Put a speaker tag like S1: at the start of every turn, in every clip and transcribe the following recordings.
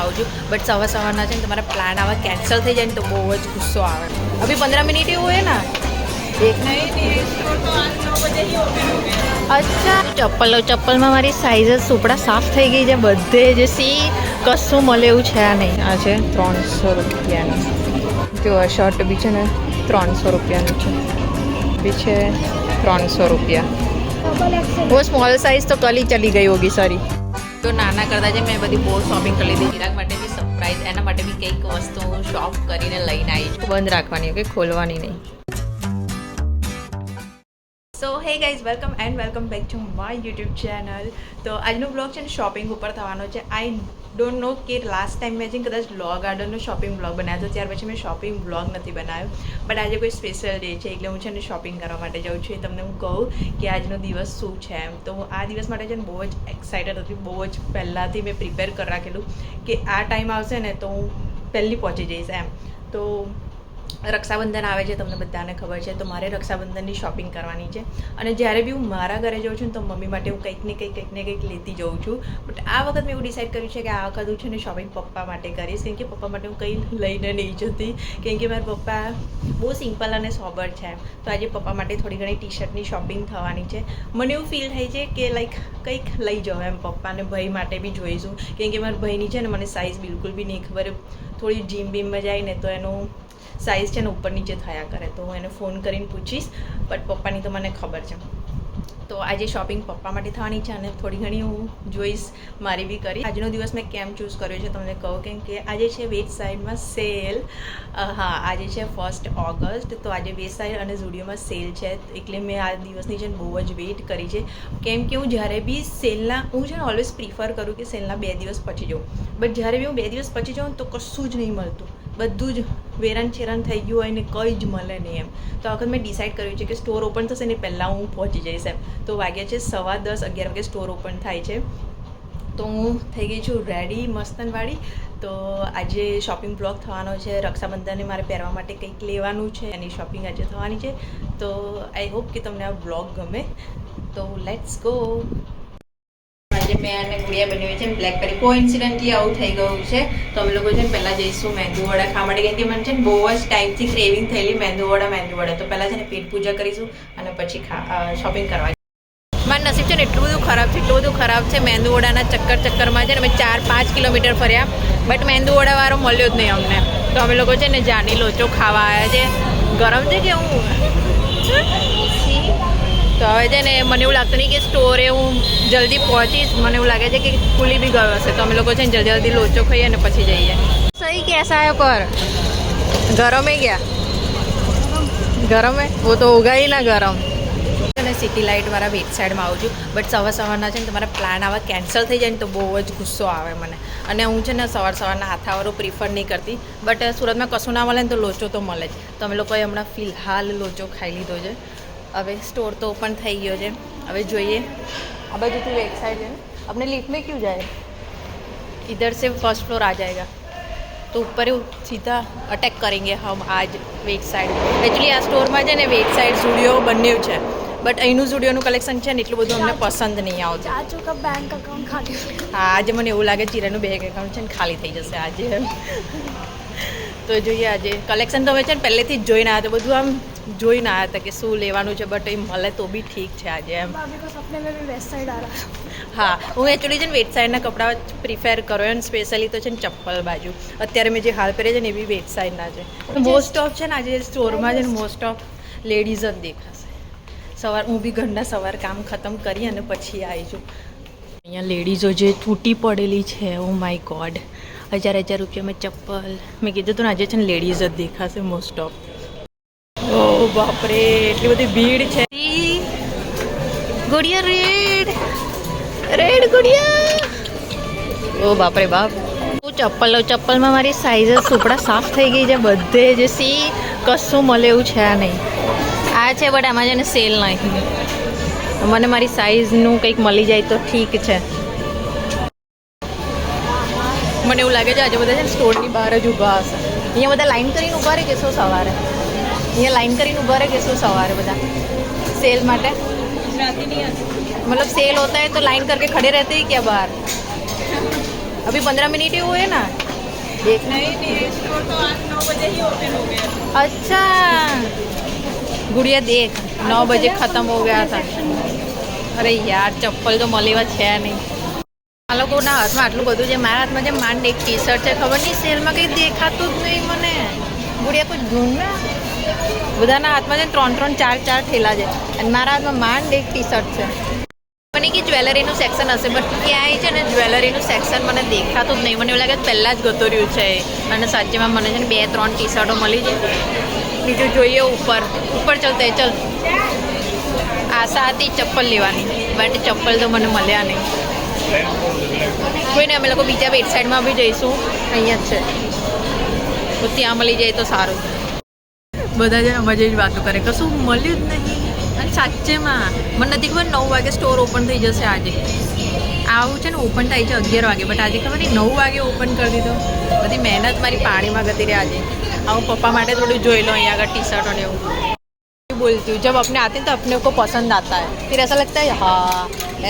S1: આવું છું બટ સવારના છે ને તમારા પ્લાન આવા કેન્સલ થઈ જાય ને તો બહુ જ ગુસ્સો આવે અભી 15 મિનિટ ही हुए ना एक नहीं स्टोर तो आज 9 बजे ही ओपन हो गया अच्छा ચપ્પલમાં મારી સાઈઝ સુપડા સાફ થઈ ગઈ છે બધે જે સી કશું મળે એવું છે નહીં આ છે 300 રૂપિયાનું જો આ શર્ટ બી છે ને 300 રૂપિયાનું છે બી છે 300 રૂપિયા वो स्मॉल साइज तो कल ही चली गई होगी सारी तो नाना करता છે મેં બધી બહુ શોપિંગ કરી લીધી ચિરાગ માટે બી સરપ્રાઈઝ એના માટે બી કંઈક વસ્તુ હું શોપ કરીને લઈને આવી છું બંધ રાખવાની કે ખોલવાની નહીં so hey guys welcome back to my YouTube channel તો આજનો બ્લોગ છે ને શોપિંગ ઉપર થવાનો છે આઈ ડોન્ટ નો કે લાસ્ટ ટાઈમ મેં કદાચ લો ગાર્ડનનો શોપિંગ બ્લોગ બનાવ્યો હતો ત્યાર પછી મેં શોપિંગ બ્લોગ નથી બનાવ્યો બટ આજે કોઈ સ્પેશિયલ ડે છે એટલે હું છે ને શોપિંગ કરવા માટે જાઉં છું એ તમને હું કહું કે આજનો દિવસ શું છે એમ તો આ દિવસ માટે છે ને બહુ જ એક્સાઇટેડ હતી બહુ જ પહેલાંથી મેં પ્રિપેર કરી રાખેલું કે આ ટાઈમ આવશે ને તો હું પહેલી પહોંચી જઈશ એમ તો રક્ષાબંધન આવે છે તમને બધાને ખબર છે તો મારે રક્ષાબંધનની શોપિંગ કરવાની છે અને જ્યારે બી હું મારા ઘરે જાઉં છું ને તો મમ્મી માટે હું કંઈક ને કંઈક લેતી જાઉં છું બટ આ વખત મેં એવું ડિસાઇડ કર્યું છે કે આ વખત હું છે ને શોપિંગ પપ્પા માટે કરીશ કેમ કે પપ્પા માટે હું કંઈ લઈને નહીં જતી કેમ કે મારા પપ્પા બહુ સિમ્પલ અને સોબર છે તો આજે પપ્પા માટે થોડી ઘણી ટી શર્ટની શોપિંગ થવાની છે મને એવું ફીલ થાય છે કે લાઈક કંઈક લઈ જાઉં એમ પપ્પાને ભાઈ માટે બી જોઈશું કેમ કે મારા ભાઈની છે ને મને સાઇઝ બિલકુલ બી નહીં ખબર થોડી જીમ બીમમાં જાય ને તો એનું સાઇઝ છે ને ઉપર નીચે થયા કરે તો હું એને ફોન કરીને પૂછીશ બટ પપ્પાની તો મને ખબર છે તો આજે શોપિંગ પપ્પા માટે થવાની છે અને થોડી ઘણી હું જોઈશ મારી બી કરી આજનો દિવસ મેં કેમ ચૂઝ કર્યો છે તમને કહું કેમ કે આજે છે વેસ્ટ સાઇડમાં સેલ હા આજે છે 1 ઓગસ્ટ તો આજે વેસ્ટ સાઇડ અને ઝુડિયોમાં સેલ છે એટલે મેં આ દિવસની છે ને બહુ જ વેઇટ કરી છે કેમ કે હું જ્યારે બી સેલના હું છે ને ઓલવેઝ પ્રિફર કરું કે સેલના 2 દિવસ પછી જાઉં બટ જ્યારે બી હું 2 દિવસ પછી જાઉં તો કશું જ નહીં મળતું બધું જ વેરાન છેરાન થઈ ગયું હોય ને કંઈ જ મળે નહીં એમ તો આ વખત મેં ડિસાઇડ કર્યું છે કે સ્ટોર ઓપન થશે ને પહેલાં હું પહોંચી જઈશ એમ તો વાગ્યા છે 10:15 11 વાગે સ્ટોર ઓપન થાય છે તો હું થઈ ગઈ છું રેડી મસ્તનવાળી તો આજે શોપિંગ બ્લોગ થવાનો છે રક્ષાબંધનને મારે પહેરવા માટે કંઈક લેવાનું છે એની શોપિંગ આજે થવાની છે તો આઈ હોપ કે તમને આ બ્લોગ ગમે તો લેટ્સ ગો આજે મેં અને ગુડિયા બનાવી છે બ્લેક કરી કોઇન્સિડન્ટલી આવું થઈ ગયું છે તો અમે લોકો છે ને પહેલાં જઈશું મેંદુવડા ખાવા માટે કેમ કે મને છે ને બહુ જ ટાઈમથી ક્રેવિંગ થયેલી મેંદુવડા તો પહેલાં છે ને પેટ પૂજા કરીશું અને પછી શોપિંગ કરવા મારું નસીબ છે ને એટલું બધું ખરાબ છે મેંદુવડાના ચક્કરમાં છે ને અમે 4-5 કિલોમીટર ફર્યા બટ મેંદુવડાવાળો મળ્યો જ નહીં અમને તો અમે લોકો છે ને જાની લોચો ખાવા આવ્યા છે ગરમ છે કે હું તો હવે છે ને મને એવું લાગતું નહીં કે સ્ટોરે હું જલ્દી પહોંચીશ મને એવું લાગે છે કે ખુલી બી ગયો હશે તો અમે લોકો છે ને જલ્દી લોચો ખાઈએ અને પછી જઈએ સહી कैसा है पर गरम है क्या गरम है वो तो होगा ही ना गरम અને સિટી લાઇટ મારા વેટ સાઈડમાં આવું છું બટ સવારના છે ને તમારા પ્લાન આવા કેન્સલ થઈ જાય ને તો બહુ જ ગુસ્સો આવે મને અને હું છે ને સવારના હાથાવાળું પ્રિફર નહીં કરતી બટ સુરતમાં કશું ના મળે ને તો લોચો તો મળે જ તો અમે લોકોએ હમણાં ફિલહાલ લોચો ખાઈ લીધો છે હવે સ્ટોર તો ઓપન થઈ ગયો છે હવે જોઈએ આ બાજુથી વેટ સાइड है अपने लिफ्ट में क्यों जाए इधर से फर्स्ट फ्लोर आ जाएगा तो ऊपर सीधा अटैक करेंगे हम आज वेट साइड एक्चुअली આ સ્ટોરમાં છે ને વેટ સાઇડ ઝુડિયો બંને છે બટ અહીંનું ઝુડિયોનું કલેક્શન છે ને એટલું બધું અમને પસંદ નહીં આવતું
S2: ચાચુ કા બેંક અકાઉન્ટ ખાલી
S1: હા આજે મને એવું લાગે ચીરાનું બેંક એકાઉન્ટ છે ને ખાલી થઈ જશે આજે તો જોઈએ આજે કલેક્શન તો અમે છે ને પહેલેથી જ જોઈને આવ્યા હતા બધું આમ જોઈને આવ્યા હતા કે શું લેવાનું છે બટ એ મળે તો બી ઠીક છે આજે એમ
S2: भाभी को सपने में भी वेस्ट साइड आ रहा है
S1: હા હું એકચ્યુઅલી છે ને વેટ સાઇડના કપડાં પ્રિફેર કરું અને સ્પેશિયલી તો છે ને ચપ્પલ બાજુ અત્યારે મેં જે હાલ પહેરે છે ને એ બી વેટ સાઇડના છે મોસ્ટ ઓફ છે ને આજે સ્ટોરમાં છે ને મોસ્ટ ઓફ લેડીઝ જ દેખાશે હું બી ઘરના સવાર કામ ખતમ કરી અને પછી આવી છું અહીંયા લેડીઝો જે તૂટી પડેલી છે ઓ માય ગોડ 1000 રૂપિયામાં ચપ્પલ મેં કીધું હતું ને આજે છે ને લેડીઝ જ દેખાશે મોસ્ટ ઓફ ઓ બાપરે એટલી બધી ભીડ છે ગુડિયા રેડ ગુડિયા ઓ બાપરે બાપ હું ચપ્પલમાં મારી સાઈઝ સુપડા સાફ થઈ ગઈ છે બધે જે સી કશું મળે એવું છે નહીં આ છે બટ આમાં છે ને સેલ નહીં મને મારી સાઈઝનું કંઈક મળી જાય તો ઠીક છે મને એવું લાગે છે આજે બધા છે ને સ્ટોરની બહાર જ ઊભા હશે અહીંયા બધા લાઈન કરીને ઊભા રહે કે શું સવારે અહીંયા લાઈન કરીને ઊભા રહે કે શું સવારે બધા सेल માટે मतलब सेल होता है तो लाइन करके खड़े रहते हैं क्या बाहर अभी 15 मिनट ही हुए ना देख
S3: नहीं स्टोर तो आज 9 बजे ही ओपन हो गया।
S1: अच्छा गुड़िया देख 9 बजे खत्म हो गया था अरे यार चप्पल तो મળે એવા છે નહીં આ લોકોના હાથમાં આટલું બધું છે મારા હાથમાં જે માંડ એક ટી શર્ટ છે ખબર નહીં સેલમાં કંઈ દેખાતું જ નહીં મને ગુડિયા કોઈ ઢૂંઢ ને બધાના હાથમાં છે 3 4 ઠેલા છે અને મારા હાથમાં માંડ એક ટી શર્ટ છે મને કે જ્વેલરીનું સેક્શન હશે બટ ક્યાંય છે ને જ્વેલરીનું સેક્શન મને દેખાતું જ નહીં મને એવું લાગે પહેલાં જ ગતો રહ્યું છે અને સાચેમાં મને છે ને 2-3 ટી શર્ટો મળી જાય બીજું જોઈએ ઉપર ચલતે ચલ આશા હતી ચપ્પલ લેવાની બટ ચપ્પલ તો મને મળ્યા નહીં કોઈ નહીં અમે લોકો બીજા વેટ સાઈડમાં બી જઈશું અહીંયા જ છે તો ત્યાં મળી જાય તો સારું બધા જ મજે જ વાતો કરે કશું મળ્યું જ નહીં અને સાચેમાં મને નથી ખબર 9 વાગે સ્ટોર ઓપન થઈ જશે આજે આવું છે ને ઓપન થાય છે 11 વાગે બટ આજે ખબર નહીં 9 વાગે ઓપન કરી દીધો બધી મહેનત મારી પાણીમાં ગતી રહી આજે આવું पप्पा માટે થોડું જોઈ लो અહીંયા આગળ टी शर्ट और એવું बोलती हूँ जब अपने आते हैं तो अपने को पसंद आता है फिर ऐसा लगता है हाँ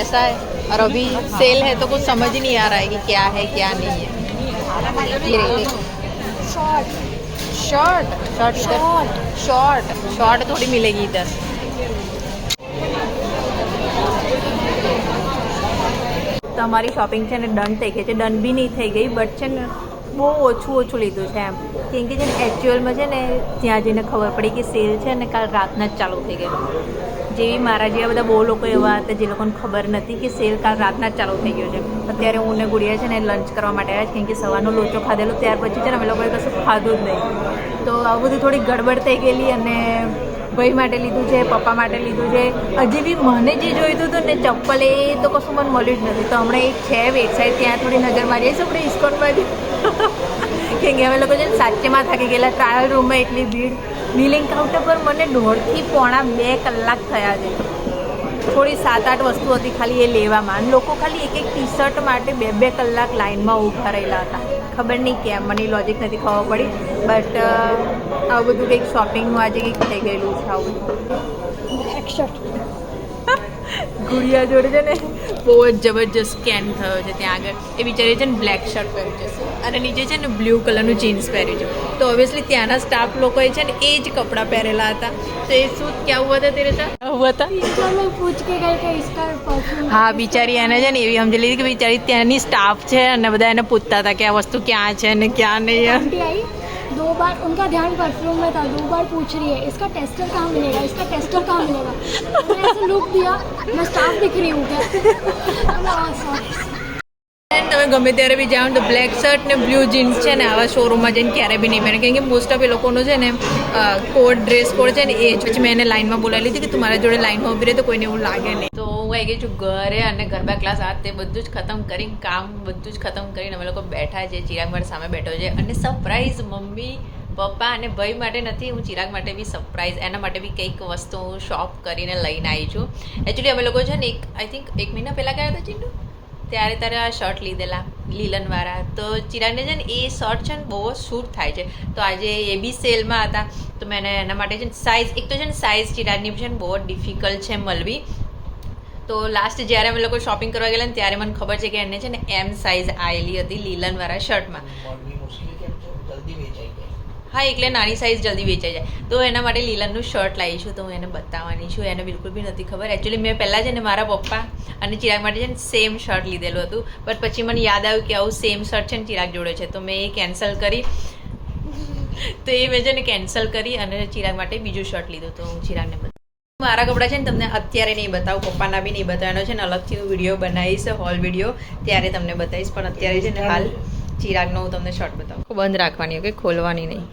S1: ऐसा है और अभी सेल है तो कुछ समझ ही नहीं आ रहा है कि क्या है क्या नहीं है ये देखो
S2: short
S1: short short
S2: short
S1: short short थोड़ी मिलेगी इधर તો અમારી શોપિંગ છે ને ડન થઈ ગઈ છે ડન બી નહીં થઈ ગઈ બટ છે ને બહુ ઓછું લીધું છે એમ કેમ કે છે ને એકચ્યુઅલમાં છે ને ત્યાં જઈને ખબર પડી કે સેલ છે ને કાલ રાતના જ ચાલુ થઈ ગયેલું જેવી મારા જેવા બધા બહુ લોકો એવા હતા જે લોકોને ખબર નથી કે સેલ કાલ રાતના જ ચાલુ થઈ ગયો છે અત્યારે હું ને ગુડિયા છે ને લંચ કરવા માટે આવ્યા છે કેમ કે સવારનો લોચો ખાધેલો ત્યાર પછી છે ને અમે લોકોએ કશું ખાધું જ નહીં તો આવું બધું થોડી ગડબડ થઈ ગયેલી અને ભાઈ માટે લીધું છે પપ્પા માટે લીધું છે હજી બી મને જે જોઈતું હતું ને ચપ્પલ એ તો કશું મને મળ્યું જ નથી તો હમણાં એક છે વેબસાઇટ ત્યાં થોડી નજર મારીએ છીએ આપણે ઇસ્કોન બાજુ કેમ કે અમે લોકો છે ને સાચેમાં થાકી ગયેલા ટ્રાયલ રૂમમાં એટલી ભીડ બિલિંગ કાઉન્ટર પર મને 1.5 થી 2 કલાક થયા છે થોડી 7-8 વસ્તુ હતી ખાલી એ લેવામાં અને લોકો ખાલી એક ટી શર્ટ માટે 2 કલાક લાઇનમાં ઊભા રહેલા હતા ખબર નહીં કેમ મને લોજિક નથી ખબર પડી બટ આવું બધું કંઈક શોપિંગનું આજે કંઈક થઈ ગયેલું છે આવું
S2: ब्लैक शर्ट
S1: ગુડિયા જોડે છે ને બહુ જ જબરજસ્ત સ્કેન થયો છે ત્યાં આગળ એ બિચારી છે ને બ્લેક શર્ટ પહેર્યું છે અને નીચે છે ને બ્લુ કલરનું જીન્સ પહેર્યું છે તો ઓબ્વિયસલી ત્યાંના સ્ટાફ લોકોએ છે ને એ જ કપડાં પહેરેલા હતા તો એ શું ક્યાં હુआ था तेरे साथ हुआ था
S2: इसका मैं पूछ के गए कि इसका परफ्यूम
S1: હા બિચારી એને છે ને એવી સમજી લીધી કે બિચારી ત્યાંની સ્ટાફ છે અને બધા એને પૂછતા હતા કે આ વસ્તુ ક્યાં છે ને ક્યાં નહીં
S2: आंटी आई 2 बार उनका ध्यान परफ्यूम में था 2 बार पूछ रही है इसका टेस्टर कहाँ मिलेगा इसका टेस्टर कहाँ मिलेगा मैंने ऐसे लुक दिया मैं स्टाफ दिख रही हूँ क्या
S1: તમે ગમે ત્યારે બી જાઓ તો બ્લેક શર્ટ ને બ્લુ જીન્સ છે ને આવા શોરૂમમાં જઈને ક્યારે બી નહીં પહેરે કેમ કે મોસ્ટ ઓફ એ લોકોનો છે ને કોડ ડ્રેસ કોડ છે ને એ જ પછી મેં એને લાઇનમાં બોલાવી લીધી કે તું મારા જોડે લાઇનમાં ઊભી રહે તો કોઈને એવું લાગે નહીં તો હું આવી ગઈ છું ઘરે અને ગરબા ક્લાસ આ તે બધું જ ખતમ કરીને કામ બધું જ ખતમ કરીને અમે લોકો બેઠા છે ચિરાગ મારી સામે બેઠો છે અને સરપ્રાઈઝ મમ્મી પપ્પા અને ભાઈ માટે નથી હું ચિરાગ માટે બી સરપ્રાઈઝ એના માટે બી કંઈક વસ્તુ હું શોપ કરીને લઈને આવી છું એકચ્યુઅલી અમે લોકો છે ને આઈ થિંક 1 મહિના પહેલાં ગયા હતા ચિંટુ ત્યારે તારે આ શર્ટ લીધેલા લીલનવાળા તો ચિરાગને છે ને એ શર્ટ છે ને બહુ જ શૂટ થાય છે તો આજે એ બી સેલમાં હતા તો મેં એના માટે છે ને સાઇઝ એક તો છે ને સાઇઝ ચિરાગની છે ને બહુ જ ડિફિકલ્ટ છે મળવી તો લાસ્ટ જ્યારે અમે લોકો શોપિંગ કરવા ગયેલા ને ત્યારે મને ખબર છે કે એને છે ને એમ સાઇઝ આવેલી હતી લીલનવાળા શર્ટમાં હા એટલે નાની સાઇઝ જલ્દી વેચાઈ જાય તો એના માટે લીલનનું શર્ટ લાવી છું તો હું એને બતાવવાની છું એને બિલકુલ બી નથી ખબર એકચ્યુઅલી મેં પહેલાં છે ને મારા પપ્પા અને ચિરાગ માટે છે ને સેમ શર્ટ લીધેલું હતું બટ પછી મને યાદ આવ્યું કે આવું સેમ શર્ટ છે ને ચિરાગ જોડે છે તો મેં એ કેન્સલ કરી તો એ મેં છે ને કેન્સલ કરી અને ચિરાગ માટે બીજું શર્ટ લીધું તો હું ચિરાગને બતાવું મારા કપડાં છે ને તમને અત્યારે નહીં બતાવું પપ્પાના બી નહીં બતાવવાનો છે ને અલગથી હું વિડીયો બનાવીશ હોલ વિડીયો ત્યારે તમને બતાવીશ પણ અત્યારે છે ને હાલ ચિરાગનો હું તમને શર્ટ બતાવું બંધ રાખવાની ઓકે ખોલવાની નહીં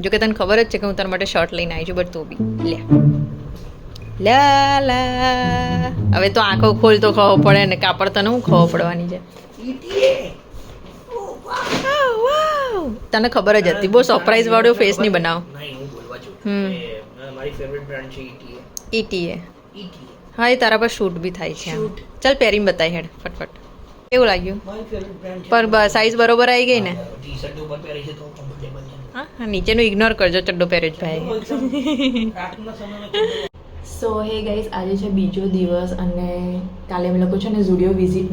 S1: જો કે તને ખબર જ છે કે હું તારા માટે શર્ટ લઈને આવી છું બટ તું બી લે લા હવે તો આંખો ખોલ તો ખબર પડે ને કાપડ તને હું ખબર પડવાની છે તને ખબર જ હતી બહુ સરપ્રાઈઝ વાળો ફેસ નહીં બનાવો
S3: મારી ફેવરિટ બ્રાન્ડ છે
S1: ETA હા એ તારા પર શૂટ બી થાય છે ચાલ પહેરીને બતાવી હેડ ફટફટ કેવું લાગ્યું
S3: મારી ફેવરિટ બ્રાન્ડ
S1: પર સાઈઝ બરોબર આવી ગઈ ને
S3: ટી શર્ટ ઉપર પહેરી છે તો કમ્ફર્ટેબલ છે
S1: હા નીચેનું ઇગ્નોર કરજો ચડ્ડો પહેર્યો જ ભાઈ
S3: રાતના સમયમાં
S1: સો હે ગાઈસ, આજે છે બીજો દિવસ અને કાલે અમે લોકો છે ને ઝુડિયો વિઝિટ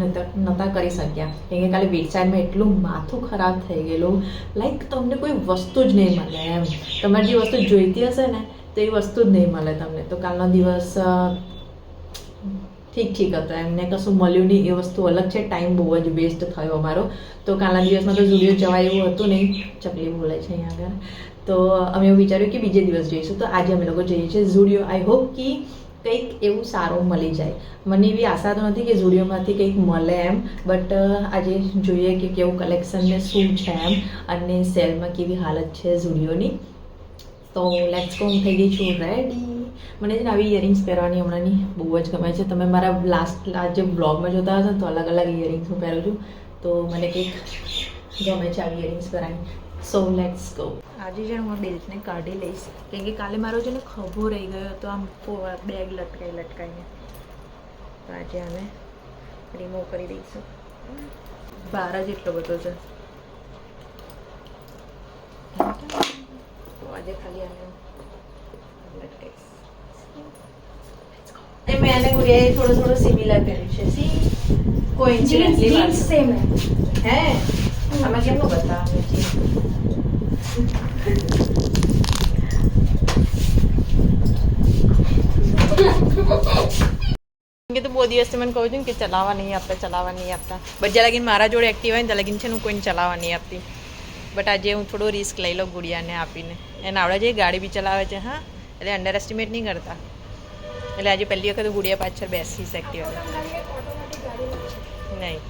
S1: નહોતા કરી શક્યા કેમ કે કાલે વેડસાઇડમાં એટલું માથું ખરાબ થઈ ગયેલું. લાઈક તમને કોઈ વસ્તુ જ નહીં મળે એમ. તમારે જે વસ્તુ જોઈતી હશે ને તો એ વસ્તુ જ નહીં મળે તમને. તો કાલનો દિવસ ઠીક હતો, એમને કશું મળ્યું નહીં. એ વસ્તુ અલગ છે, ટાઈમ બહુ જ વેસ્ટ થયો અમારો. તો કાલના દિવસમાં તો ઝુડિયો જવાય એવું હતું નહીં. ચકલી બોલે છે અહીંયા આગળ. તો અમે એવું વિચાર્યું કે બીજે દિવસ જઈશું. તો આજે અમે લોકો જઈએ છીએ ઝુડિયો. આઈ હોપ કે કંઈક એવું સારું મળી જાય. મને એવી આશા તો નથી કે ઝુડિયોમાંથી કંઈક મળે એમ, બટ આજે જોઈએ કે કેવું કલેક્શન ને શું છે એમ, અને સેલમાં કેવી હાલત છે ઝુડિયોની. તો લેટ્સ ગો. હું થઈ ગઈ છું રેડી. મને છે ને આવી ઇયરિંગ્સ પહેરવાની હમણાંની બહુ જ ગમે છે. તમે મારા જે બ્લોગમાં જોતા હશો તો અલગ અલગ ઇયરિંગ્સ હું પહેરું છું. તો મને કંઈક ગમે છે આવી ઇયરિંગ્સ પહેરવાની. So let's go. આજે છે ને હું બેલ્ટને કાઢી લઈશ કેમ કે કાલે મારો છે ને ખભો રહી ગયો હતો આમ બેગ લટકાઈને. તો આજે અમે રિમૂવ કરી દઈશું. બાર જ એટલો બધો છે. તો આજે ખાલી આને લટકાઈશ. મેં અને ગુડિયાએ થોડું સિમિલર કર્યું છે. સી કોઇન્સિડન્ટલી
S2: जीन्स सेम है.
S1: હે આમાં કેમનું બતાવે છે? કે તો બહુ દિવસથી મને કહું છું કે ચલાવવા નહીં આપતા. બટ જ્યાં લગીને મારા જોડે એક્ટિવ હોય ને ત્યાં લગીને છે ને હું કોઈને ચલાવવા નહીં આપતી. બટ આજે હું થોડો રિસ્ક લઈ લઉં ગુડિયાને આપીને. એને આવડે છે, ગાડી બી ચલાવે છે. હા, એટલે અંડર એસ્ટિમેટ નહીં કરતા. એટલે આજે પહેલી વખત ગુડિયા પાછળ બેસીશ એક્ટિવા નહીં.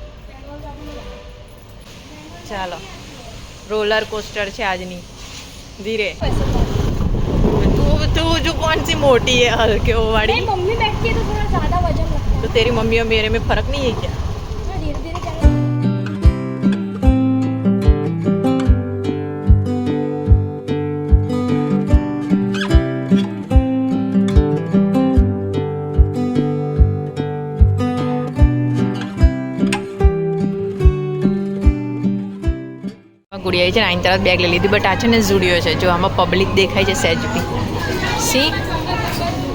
S1: ચાલો, रोलर कोस्टर છે આજની. धीरे तू जो कौन सी मोटी है हल्के वो वाली?
S2: मम्मी बैठती है तो थोड़ा ज़्यादा वजन लगता है.
S1: तो तेरी मम्मी और मेरे में फर्क नहीं है क्या?
S2: धीरे धीरे चलेगा.
S1: ગુડિયાએ છે ને આઈન તરફ બેગ લઈ લીધી. બટ આ છે ને ઝુડિયો છે. જો આમાં પબ્લિક દેખાય છે સહેજ બી. સી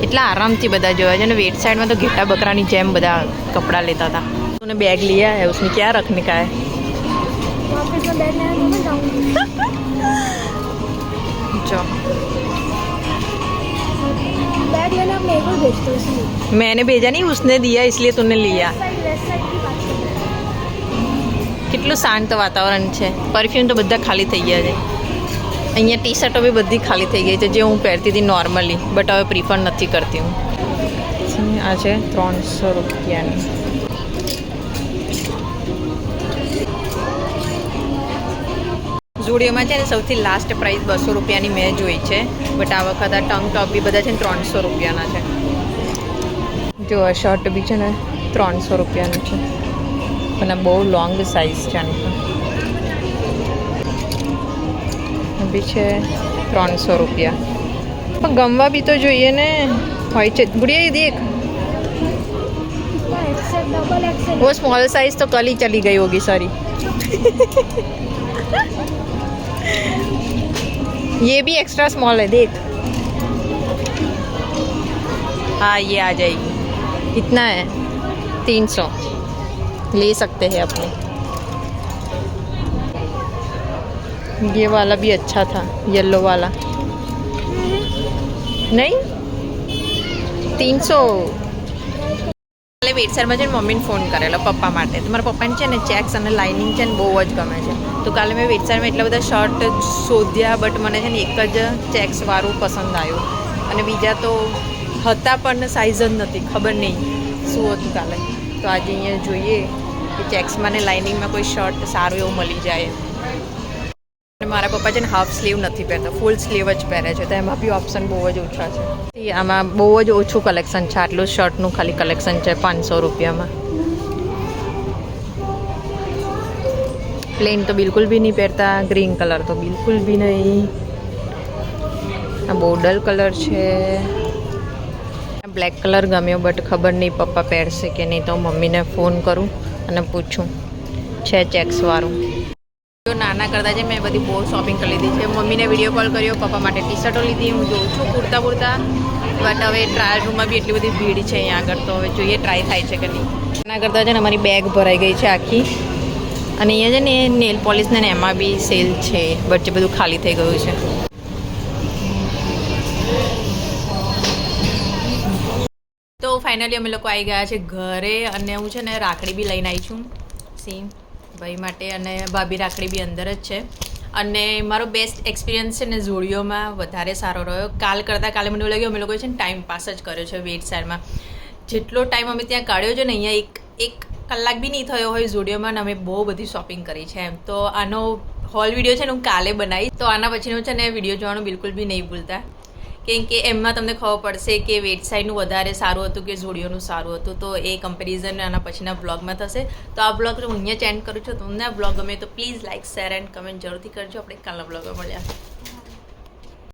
S1: એટલા આરામથી બધા જોયા છે ને. વેટ સાઈડમાં તો ઘેટા બકરાની જેમ બધા કપડાં લેતા હતા. तूने बैग लिया है, उसमें क्या रखने का है?
S2: वापस मैं बैठ नहीं मैं जाऊंगी.
S1: जो
S2: बैग लेना आप मेरे को भेजते हो इसलिए.
S1: मैंने भेजा नहीं, उसने दिया इसलिए तूने लिया.
S2: वेस्ट साइड की बात कर रहे हैं.
S1: કેટલું શાંત વાતાવરણ છે. પરફ્યુમ તો બધા ખાલી થઈ ગયા છે. અહીંયા ટી શર્ટો બી બધી ખાલી થઈ ગઈ છે જે હું પહેરતી હતી નોર્મલી, બટ હવે પ્રિફર નથી કરતી હું. આ છે 300 રૂપિયાની. ઝુડિયોમાં છે ને સૌથી લાસ્ટ પ્રાઇસ 200 રૂપિયાની મેં જોઈ છે. બટ આ વખત આ ટંગ ટોપ બી બધા છે ને 300 રૂપિયાના છે. જો આ શર્ટ બી છે ને 300 રૂપિયાનું છે. અને બહુ લોંગ સાઇઝ છે આની પણ બી છે 300 રૂપિયા. પણ ગમવા બી તો જોઈએ ને. હોય છે ગુડિયા દેખ,
S2: एक्सेल डबल एक्सेल.
S1: वो स्मॉल साइज तो कल ही चली गई होगी सारी. ये भी एक्स्ट्रा स्मॉल है देख. हाँ ये आ जाएगी. इतना है 300. ले सकते हैं अपने. ये वाला भी अच्छा था, येलो वाला. नहीं 300. કાલે વેડસરમાં છે ને મમ્મીને ફોન કરેલો પપ્પા માટે. તો મારા પપ્પાને છે ને ચેક્સ અને લાઇનિંગ છે ને બહુ જ ગમે છે. તો કાલે મેં વેડસરમાં એટલા બધા શર્ટ શોધ્યા, બટ મને છે ને એક જ ચેક્સવાળું પસંદ આવ્યું. અને બીજા તો હતા પણ સાઇઝ જ નથી, ખબર નહીં શું હતું કાલે. તો આજે અહીંયા જોઈએ કે ચેક્સમાં ને લાઇનિંગમાં કોઈ શર્ટ સારું એવું મળી જાય. અને મારા પપ્પા છે ને હાફ સ્લીવ નથી પહેરતા, ફૂલ સ્લીવ જ પહેરે છે. તો એમાં બી ઓપ્શન બહુ જ ઓછા છે. આમાં બહુ જ ઓછું કલેક્શન છે. આટલું શર્ટનું ખાલી કલેક્શન છે 500 રૂપિયામાં. પ્લેન તો બિલકુલ બી નહીં પહેરતા. ગ્રીન કલર તો બિલકુલ બી નહીં. આ બહુ ડલ કલર છે. બ્લેક કલર ગમ્યો, બટ ખબર નહીં પપ્પા પહેરશે કે નહીં. તો મમ્મીને ફોન કરું અને પૂછું છે ચેક્સવાળું. નાના કરતાં છે મેં બધી બહુ શોપિંગ કરી લીધી છે. મમ્મીને વિડીયો કોલ કર્યો, પપ્પા માટે ટી શર્ટો લીધી. હું જોઉં છું કુર્તા બટ હવે ટ્રાયલ રૂમમાં બી એટલી બધી ભીડ છે અહીંયા આગળ, તો હવે જોઈએ ટ્રાય થાય છે કે નહીં. નાના કરતાં છે ને અમારી બેગ ભરાઈ ગઈ છે આખી. અને અહીંયા છે ને નેલ પોલિશ ને એમાં બી સેલ છે, વચ્ચે બધું ખાલી થઈ ગયું છે. તો ફાઇનલી અમે લોકો આવી ગયા છે ઘરે, અને હું છે ને રાખડી બી લઈને આવી છું સેમ ભાઈ માટે, અને ભાભી રાખડી બી અંદર જ છે. અને મારો બેસ્ટ એક્સપિરિયન્સ છે ને ઝુડિયોમાં વધારે સારો રહ્યો. કાલે મને એવું લાગ્યું અમે લોકોએ છે ને ટાઈમ પાસ જ કર્યો છે વેટ સાઈડમાં. જેટલો ટાઈમ અમે ત્યાં કાઢ્યો છે ને અહીંયા એક કલાક બી નહીં થયો હોય ઝુડિયોમાં, અને અમે બહુ બધી શોપિંગ કરી છે એમ. તો આનો હોલ વિડીયો છે ને હું કાલે બનાવીશ, તો આના પછીનું છે ને વિડીયો જોવાનું બિલકુલ બી નહીં ભૂલતા, કેમ કે એમાં તમને ખબર પડશે કે વેટ સાઈડનું વધારે સારું હતું કે ઝુડિયોનું સારું હતું. તો એ કમ્પેરિઝન આના પછીના બ્લોગમાં થશે. તો આ બ્લોગ હું અહીંયા ચેન્જ કરું છું. તમને આ બ્લોગ ગમે તો please like, share and comment જરૂરથી કરજો. આપણે કાલના બ્લોગમાં મળ્યા.